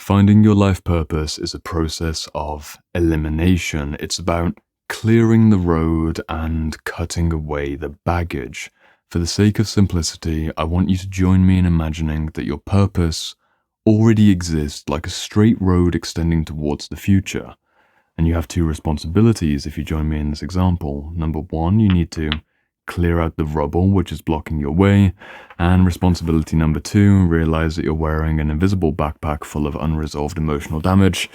Finding your life purpose is a process of elimination. It's about clearing the road and cutting away the baggage. For the sake of simplicity, I want you to join me in imagining that your purpose already exists like a straight road extending towards the future. And you have two responsibilities if you join me in this example. Number one, you need to clear out the rubble which is blocking your way. And responsibility number two, realize that you're wearing an invisible backpack full of unresolved emotional damage,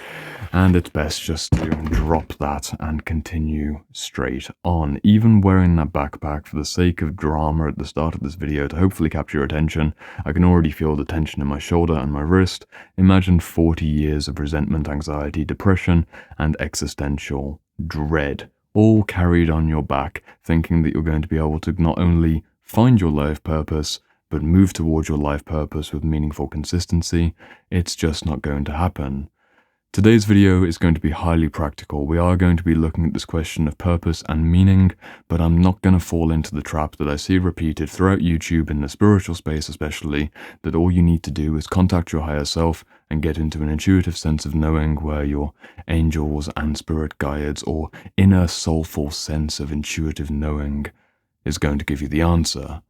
and it's best just to drop that and continue straight on. Even wearing that backpack for the sake of drama at the start of this video to hopefully capture your attention, I can already feel the tension in my shoulder and my wrist. Imagine 40 years of resentment, anxiety, depression, and existential dread, all carried on your back, thinking that you're going to be able to not only find your life purpose, but move towards your life purpose with meaningful consistency. It's just not going to happen. Today's video is going to be highly practical. We are going to be looking at this question of purpose and meaning, but I'm not going to fall into the trap that I see repeated throughout YouTube, in the spiritual space especially, that all you need to do is contact your higher self and get into an intuitive sense of knowing where your angels and spirit guides or inner soulful sense of intuitive knowing is going to give you the answer.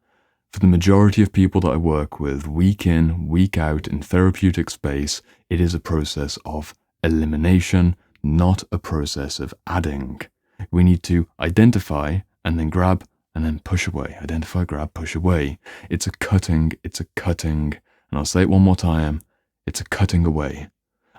For the majority of people that I work with, week in, week out in therapeutic space, it is a process of elimination, not a process of adding. We need to identify and then grab and then push away. Identify, grab, push away. It's a cutting, and I'll say it one more time, it's a cutting away.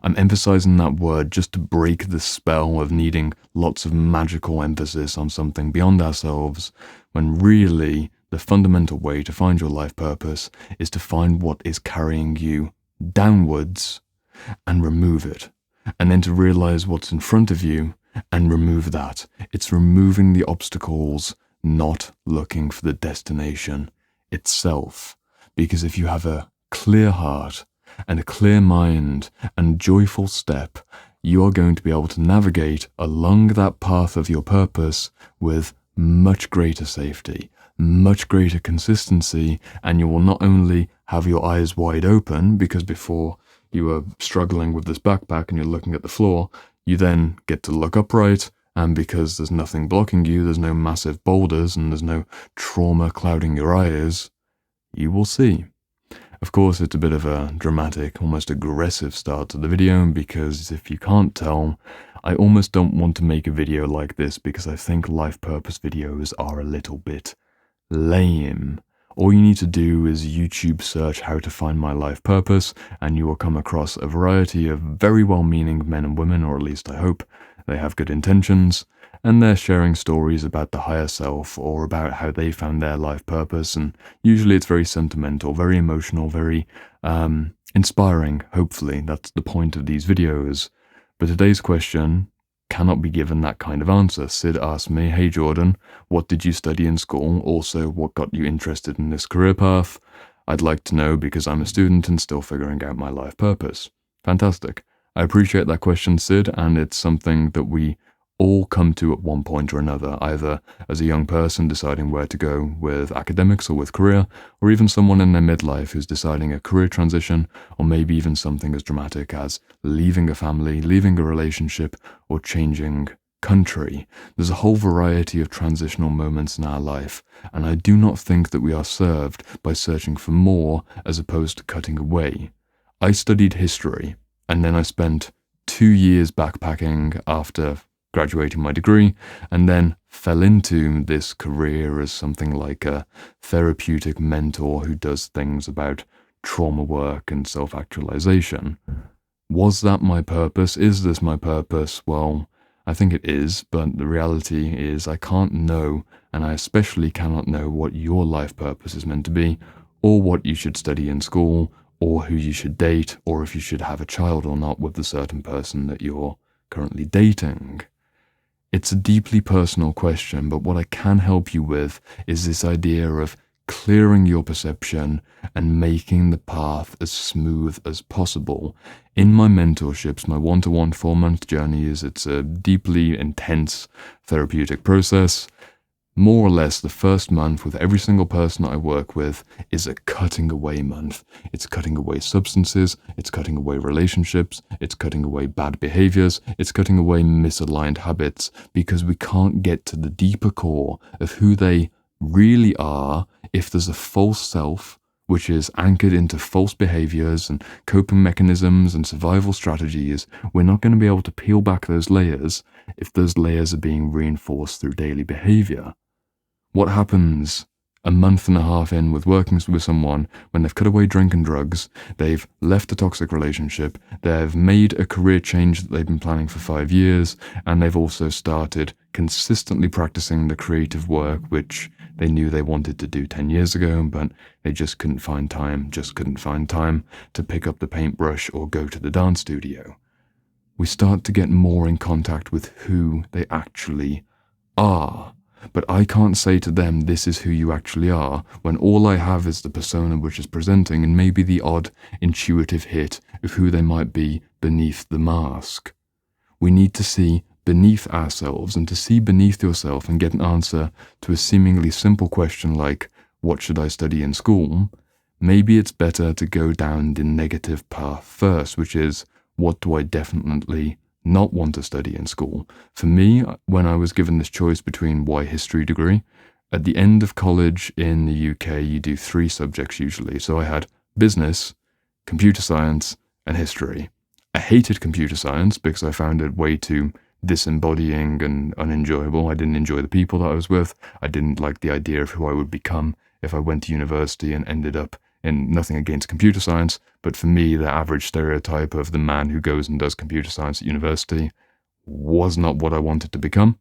I'm emphasizing that word just to break the spell of needing lots of magical emphasis on something beyond ourselves, when really the fundamental way to find your life purpose is to find what is carrying you downwards and remove it. And then to realize what's in front of you and remove that. It's removing the obstacles, not looking for the destination itself. Because if you have a clear heart and a clear mind and joyful step, you are going to be able to navigate along that path of your purpose with much greater safety, much greater consistency, and you will not only have your eyes wide open, because before you are struggling with this backpack and you're looking at the floor, you then get to look upright, and because there's nothing blocking you, there's no massive boulders and there's no trauma clouding your eyes, you will see. Of course, it's a bit of a dramatic, almost aggressive start to the video, because if you can't tell, I almost don't want to make a video like this because I think life purpose videos are a little bit lame. All you need to do is YouTube search how to find my life purpose, and you will come across a variety of very well-meaning men and women, or at least I hope they have good intentions, and they're sharing stories about the higher self or about how they found their life purpose, and usually it's very sentimental, very emotional, very inspiring, hopefully. That's the point of these videos. But today's question cannot be given that kind of answer. Sid asked me, "Hey Jordan, what did you study in school? Also, what got you interested in this career path? I'd like to know because I'm a student and still figuring out my life purpose." Fantastic. I appreciate that question, Sid, and it's something that we all come to at one point or another, either as a young person deciding where to go with academics or with career, or even someone in their midlife who's deciding a career transition, or maybe even something as dramatic as leaving a family, leaving a relationship, or changing country. There's a whole variety of transitional moments in our life, and I do not think that we are served by searching for more as opposed to cutting away. I studied history, and then I spent 2 years backpacking after graduating my degree, and then fell into this career as something like a therapeutic mentor who does things about trauma work and self-actualization. Was that my purpose? Is this my purpose? Well, I think it is, but the reality is I can't know, and I especially cannot know what your life purpose is meant to be, or what you should study in school, or who you should date, or if you should have a child or not with the certain person that you're currently dating. It's a deeply personal question, but what I can help you with is this idea of clearing your perception and making the path as smooth as possible. In my mentorships, my one-to-one 4-month journeys, it's a deeply intense therapeutic process. more or less the first month with every single person that I work with is a cutting away month. It's cutting away substances, it's cutting away relationships, it's cutting away bad behaviors, it's cutting away misaligned habits, because we can't get to the deeper core of who they really are if there's a false self which is anchored into false behaviors and coping mechanisms and survival strategies. We're not going to be able to peel back those layers if those layers are being reinforced through daily behavior. What happens a month and a half in with working with someone when they've cut away drink and drugs, they've left a toxic relationship, they've made a career change that they've been planning for 5 years, and they've also started consistently practicing the creative work which they knew they wanted to do 10 years ago, but they just couldn't find time to pick up the paintbrush or go to the dance studio. We start to get more in contact with who they actually are. But I can't say to them, this is who you actually are, when all I have is the persona which is presenting and maybe the odd intuitive hit of who they might be beneath the mask. We need to see beneath ourselves, and to see beneath yourself and get an answer to a seemingly simple question like, what should I study in school? Maybe it's better to go down the negative path first, which is, what do I definitely not want to study in school? For me, when I was given this choice between why history degree, at the end of college in the UK, you do 3 subjects usually. So I had business, computer science, and history. I hated computer science because I found it way too disembodying and unenjoyable. I didn't enjoy the people that I was with. I didn't like the idea of who I would become if I went to university and ended up in, nothing against computer science, but for me, the average stereotype of the man who goes and does computer science at university was not what I wanted to become.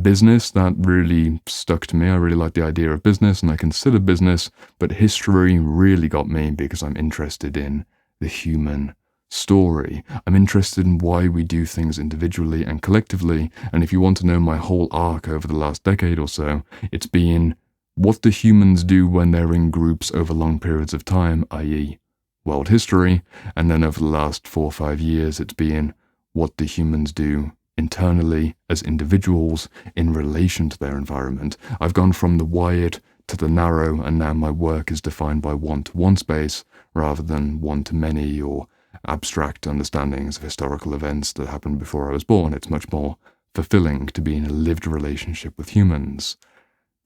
Business, that really stuck to me. I really liked the idea of business and I considered business, but history really got me because I'm interested in the human story. I'm interested in why we do things individually and collectively, and if you want to know my whole arc over the last decade or so, it's been what do humans do when they're in groups over long periods of time, i.e. world history, and then over the last 4 or 5 years it's been what do humans do internally as individuals in relation to their environment. I've gone from the wide to the narrow, and now my work is defined by one-to-one space rather than one-to-many or abstract understandings of historical events that happened before I was born. It's much more fulfilling to be in a lived relationship with humans.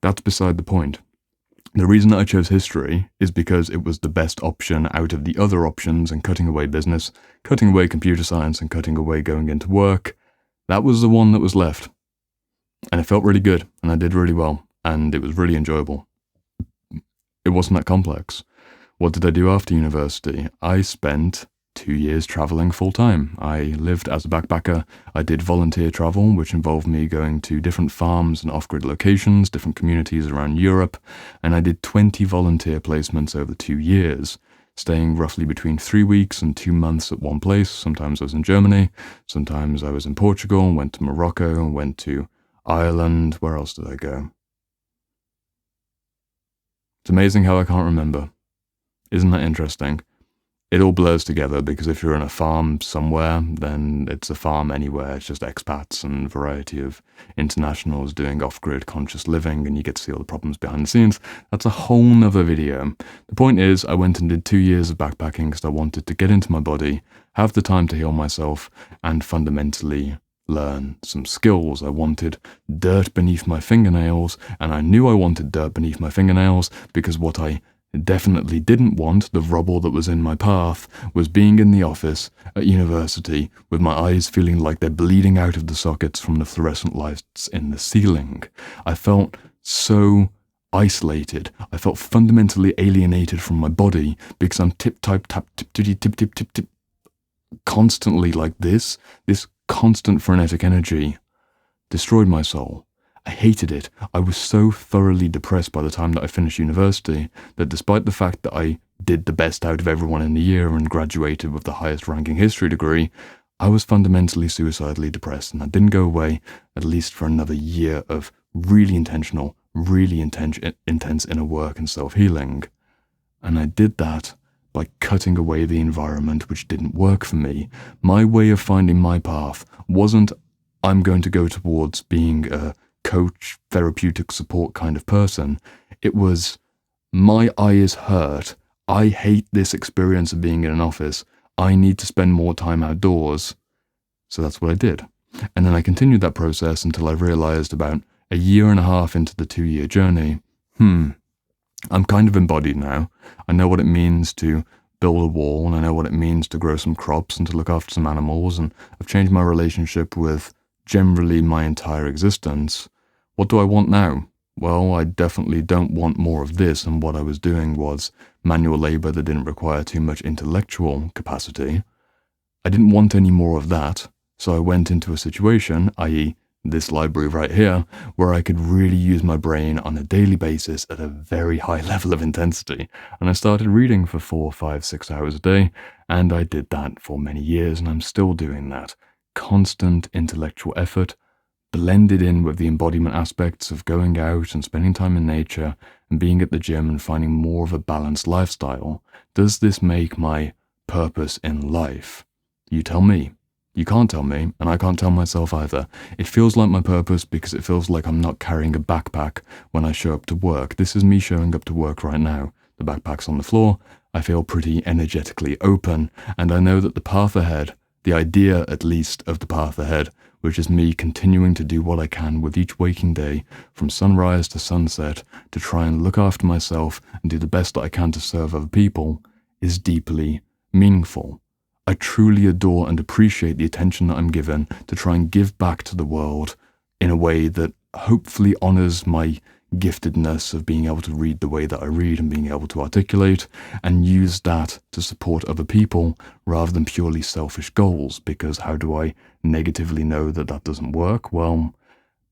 That's beside the point. The reason that I chose history is because it was the best option out of the other options, and cutting away business, cutting away computer science, and cutting away going into work. That was the one that was left. And it felt really good, and I did really well, and it was really enjoyable. It wasn't that complex. What did I do after university? I spent 2 years traveling full-time. I lived as a backpacker. I did volunteer travel, which involved me going to different farms and off-grid locations, different communities around Europe, and I did 20 volunteer placements over 2 years, staying roughly between 3 weeks and 2 months at one place. Sometimes I was in Germany, sometimes I was in Portugal, went to Morocco, went to Ireland. Where else did I go? It's amazing how I can't remember. Isn't that interesting? It all blurs together because if you're in a farm somewhere, then it's a farm anywhere. It's just expats and a variety of internationals doing off-grid conscious living, and you get to see all the problems behind the scenes. That's a whole nother video. The point is, I went and did 2 years of backpacking because I wanted to get into my body, have the time to heal myself, and fundamentally learn some skills. I wanted dirt beneath my fingernails, and I knew I wanted dirt beneath my fingernails because what I definitely didn't want, the rubble that was in my path, was being in the office at university with my eyes feeling like they're bleeding out of the sockets from the fluorescent lights in the ceiling. I felt so isolated. I felt fundamentally alienated from my body because I'm tip constantly like this. This constant frenetic energy destroyed my soul. I hated it. I was so thoroughly depressed by the time that I finished university that despite the fact that I did the best out of everyone in the year and graduated with the highest ranking history degree, I was fundamentally suicidally depressed, and I didn't go away at least for another year of really intentional, really intense inner work and self-healing. And I did that by cutting away the environment which didn't work for me. My way of finding my path wasn't, I'm going to go towards being a coach, therapeutic support kind of person. It was, my eye is hurt. I hate this experience of being in an office. I need to spend more time outdoors. So that's what I did. And then I continued that process until I realized about a year and a half into the 2-year journey, I'm kind of embodied now. I know what it means to build a wall, and I know what it means to grow some crops and to look after some animals, and I've changed my relationship with generally my entire existence. What do I want now? Well, I definitely don't want more of this, and what I was doing was manual labor that didn't require too much intellectual capacity. I didn't want any more of that, so I went into a situation, i.e., this library right here, where I could really use my brain on a daily basis at a very high level of intensity. And I started reading for 4, 5, 6 hours a day, and I did that for many years, and I'm still doing that. Constant intellectual effort, blended in with the embodiment aspects of going out and spending time in nature and being at the gym and finding more of a balanced lifestyle. Does this make my purpose in life? You tell me. You can't tell me, and I can't tell myself either. It feels like my purpose because it feels like I'm not carrying a backpack when I show up to work. This is me showing up to work right now. The backpack's on the floor. I feel pretty energetically open, and I know that the path ahead, the idea at least of the path ahead, which is me continuing to do what I can with each waking day, from sunrise to sunset, to try and look after myself and do the best that I can to serve other people, is deeply meaningful. I truly adore and appreciate the attention that I'm given to try and give back to the world in a way that hopefully honors my giftedness of being able to read the way that I read and being able to articulate, and use that to support other people rather than purely selfish goals. Because how do I negatively know that that doesn't work? Well,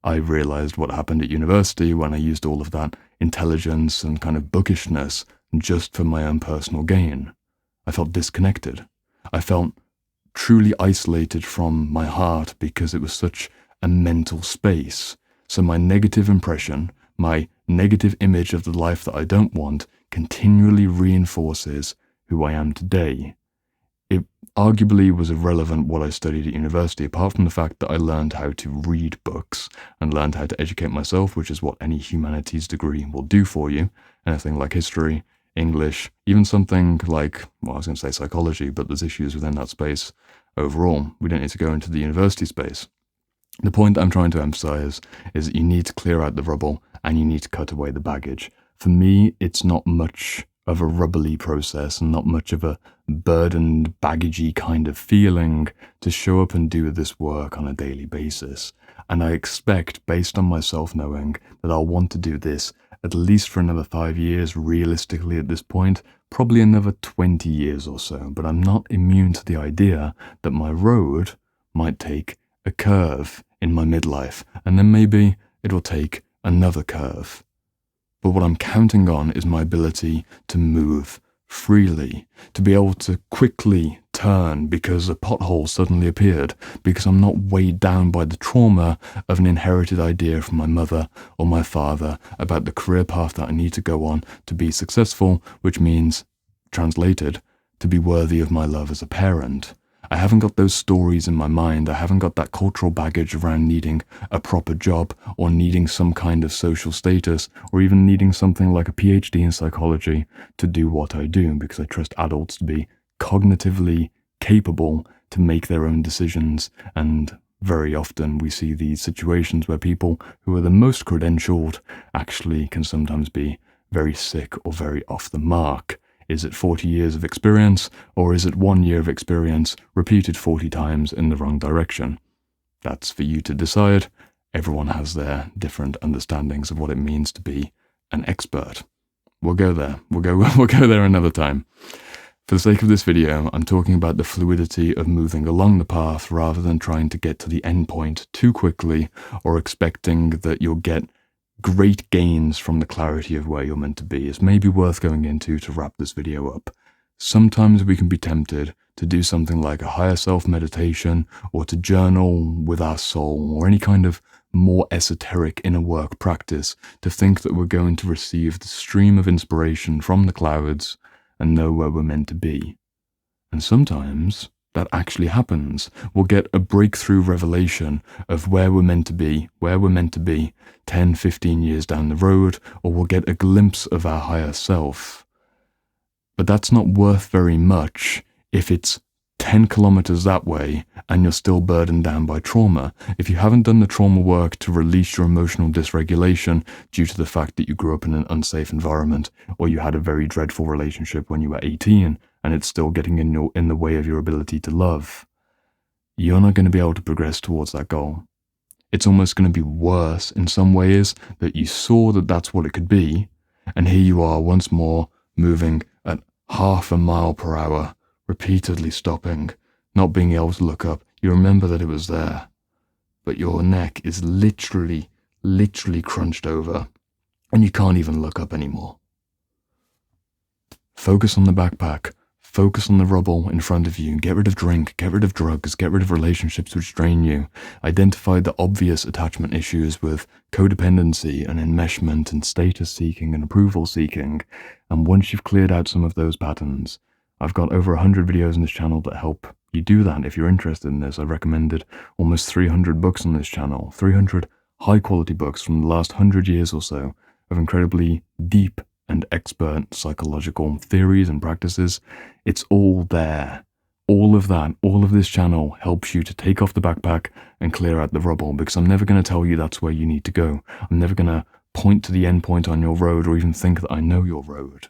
I realized what happened at university when I used all of that intelligence and kind of bookishness just for my own personal gain. I felt disconnected. I felt truly isolated from my heart because it was such a mental space. So my negative impression, my negative image of the life that I don't want, continually reinforces who I am today. It arguably was irrelevant what I studied at university, apart from the fact that I learned how to read books and learned how to educate myself, which is what any humanities degree will do for you. Anything like history, English, even something like, well, I was going to say psychology, but there's issues within that space overall. We don't need to go into the university space. The point that I'm trying to emphasize is that you need to clear out the rubble and you need to cut away the baggage. For me, it's not much of a rubbly process and not much of a burdened, baggagey kind of feeling to show up and do this work on a daily basis. And I expect, based on myself knowing, that I'll want to do this at least for another 5 years, realistically at this point, probably another 20 years or so. But I'm not immune to the idea that my road might take a curve in my midlife, and then maybe it'll take another curve. But what I'm counting on is my ability to move freely, to be able to quickly turn because a pothole suddenly appeared, because I'm not weighed down by the trauma of an inherited idea from my mother or my father about the career path that I need to go on to be successful, which means, translated, to be worthy of my love as a parent. I haven't got those stories in my mind. I haven't got that cultural baggage around needing a proper job or needing some kind of social status or even needing something like a PhD in psychology to do what I do, because I trust adults to be cognitively capable to make their own decisions. And very often we see these situations where people who are the most credentialed actually can sometimes be very sick or very off the mark. Is it 40 years of experience, or is it 1 year of experience repeated 40 times in the wrong direction? That's for you to decide. Everyone has their different understandings of what it means to be an expert. We'll go there. We'll go there another time. For the sake of this video, I'm talking about the fluidity of moving along the path rather than trying to get to the end point too quickly or expecting that you'll get great gains from the clarity of where you're meant to be. Is maybe worth going into to wrap this video up. Sometimes we can be tempted to do something like a higher self meditation or to journal with our soul or any kind of more esoteric inner work practice to think that we're going to receive the stream of inspiration from the clouds and know where we're meant to be. And sometimes that actually happens. We'll get a breakthrough revelation of where we're meant to be 10, 15 years down the road, or we'll get a glimpse of our higher self. But that's not worth very much if it's 10 kilometers that way and you're still burdened down by trauma. If you haven't done the trauma work to release your emotional dysregulation due to the fact that you grew up in an unsafe environment, or you had a very dreadful relationship when you were 18 and it's still getting in the way of your ability to love, you're not going to be able to progress towards that goal. It's almost going to be worse in some ways that you saw that that's what it could be, and here you are once more moving at half a mile per hour, repeatedly stopping, not being able to look up. You remember that it was there, but your neck is literally crunched over, and you can't even look up anymore. Focus on the backpack. Focus on the rubble in front of you. Get rid of drink, get rid of drugs, get rid of relationships which drain you. Identify the obvious attachment issues with codependency and enmeshment and status seeking and approval seeking. And once you've cleared out some of those patterns, I've got over 100 videos on this channel that help you do that. If you're interested in this, I've recommended almost 300 books on this channel, 300 high quality books from the last 100 years or so of incredibly deep and expert psychological theories and practices. It's all there. All of that, all of this channel helps you to take off the backpack and clear out the rubble, because I'm never going to tell you that's where you need to go. I'm never going to point to the end point on your road or even think that I know your road.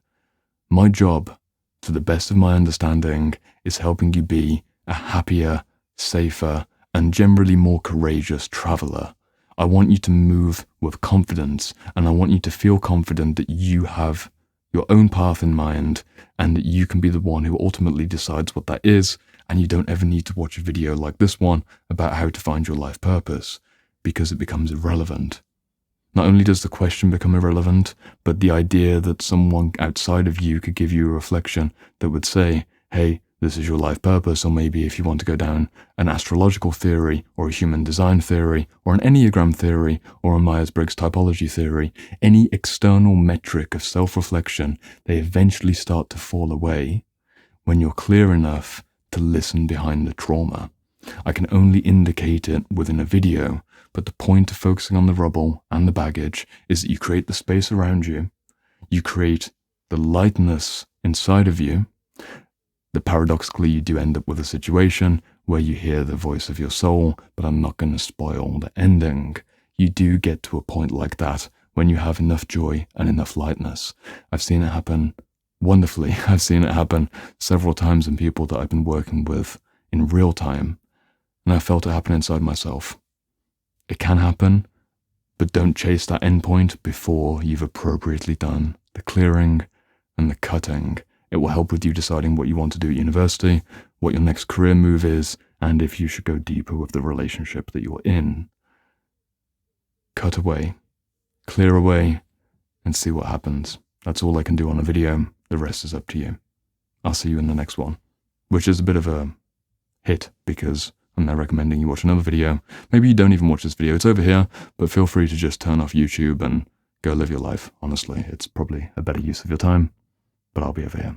My job, to the best of my understanding, is helping you be a happier, safer, and generally more courageous traveler. I want you to move with confidence, and I want you to feel confident that you have your own path in mind and that you can be the one who ultimately decides what that is, and you don't ever need to watch a video like this one about how to find your life purpose, because it becomes irrelevant. Not only does the question become irrelevant, but the idea that someone outside of you could give you a reflection that would say, hey, this is your life purpose, or maybe if you want to go down an astrological theory, or a human design theory, or an Enneagram theory, or a Myers-Briggs typology theory, any external metric of self-reflection, they eventually start to fall away when you're clear enough to listen behind the trauma. I can only indicate it within a video, but the point of focusing on the rubble and the baggage is that you create the space around you, you create the lightness inside of you, that paradoxically you do end up with a situation where you hear the voice of your soul, but I'm not going to spoil the ending. You do get to a point like that when you have enough joy and enough lightness. I've seen it happen wonderfully. I've seen it happen several times in people that I've been working with in real time, and I felt it happen inside myself. It can happen, but don't chase that endpoint before you've appropriately done the clearing and the cutting. It will help with you deciding what you want to do at university, what your next career move is, and if you should go deeper with the relationship that you're in. Cut away, clear away, and see what happens. That's all I can do on a video. The rest is up to you. I'll see you in the next one, which is a bit of a hit because I'm now recommending you watch another video. Maybe you don't even watch this video. It's over here, but feel free to just turn off YouTube and go live your life. Honestly, it's probably a better use of your time. But I'll be over here.